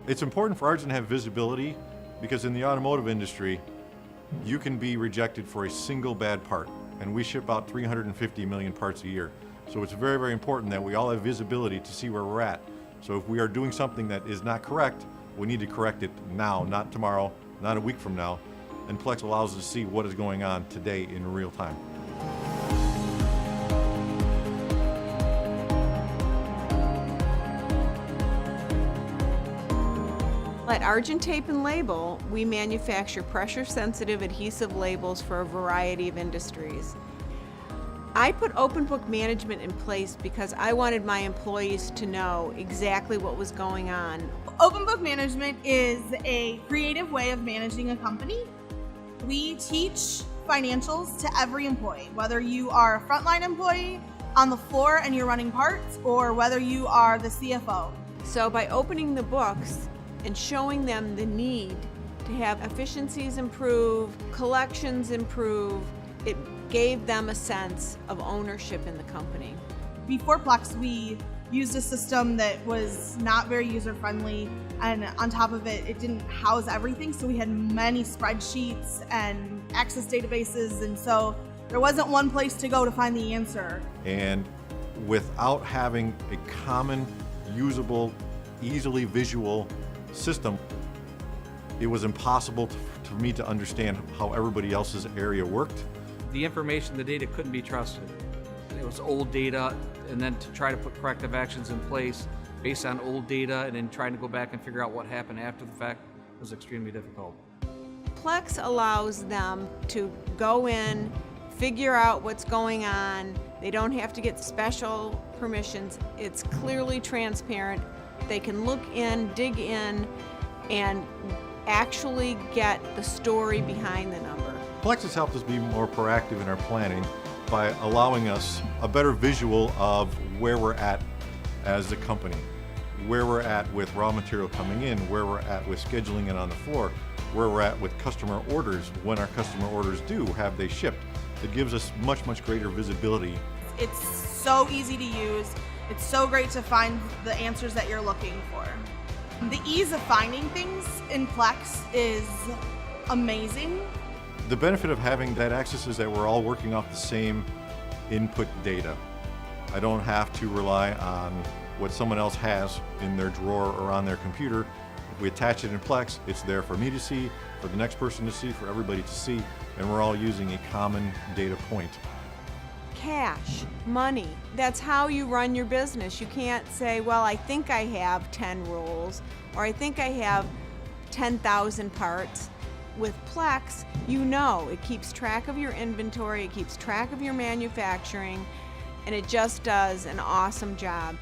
It's important for Argent to have visibility because in the automotive industry, you can be rejected for a single bad part, and we ship out 350 million parts a year. So it's very, very important that we all have visibility to see where we're at. So if we are doing something that is not correct, we need to correct it now, not tomorrow, not a week from now. And Plex allows us to see what is going on today in real time. At Argent Tape and Label, we manufacture pressure-sensitive adhesive labels for a variety of industries. I put open book management in place because I wanted my employees to know exactly what was going on. Open book management is a creative way of managing a company. We teach financials to every employee, whether you are a frontline employee on the floor and you're running parts, or whether you are the CFO. So by opening the books and showing them the need to have efficiencies improve, collections improve, it gave them a sense of ownership in the company. Before Plex, we used a system that was not very user-friendly, and on top of it, it didn't house everything, so we had many spreadsheets and access databases, and so there wasn't one place to go to find the answer. And without having a common, usable, easily visual system, it was impossible for me to understand how everybody else's area worked. The information, the data couldn't be trusted. It was old data, and then to try to put corrective actions in place based on old data and then trying to go back and figure out what happened after the fact was extremely difficult. Plex allows them to go in, figure out what's going on. They don't have to get special permissions. It's clearly transparent. They can look in, dig in, and actually get the story behind the number. Plex has helped us be more proactive in our planning by allowing us a better visual of where we're at as a company, where we're at with raw material coming in, where we're at with scheduling it on the floor, where we're at with customer orders, when our customer orders do, have they shipped. It gives us much, much greater visibility. It's so easy to use. It's so great to find the answers that you're looking for. The ease of finding things in Plex is amazing. The benefit of having that access is that we're all working off the same input data. I don't have to rely on what someone else has in their drawer or on their computer. If we attach it in Plex, it's there for me to see, for the next person to see, for everybody to see, and we're all using a common data point. Cash, money, that's how you run your business. You can't say, well, I think I have 10 rolls, or I think I have 10,000 parts. With Plex, you know, it keeps track of your inventory, it keeps track of your manufacturing, and it just does an awesome job.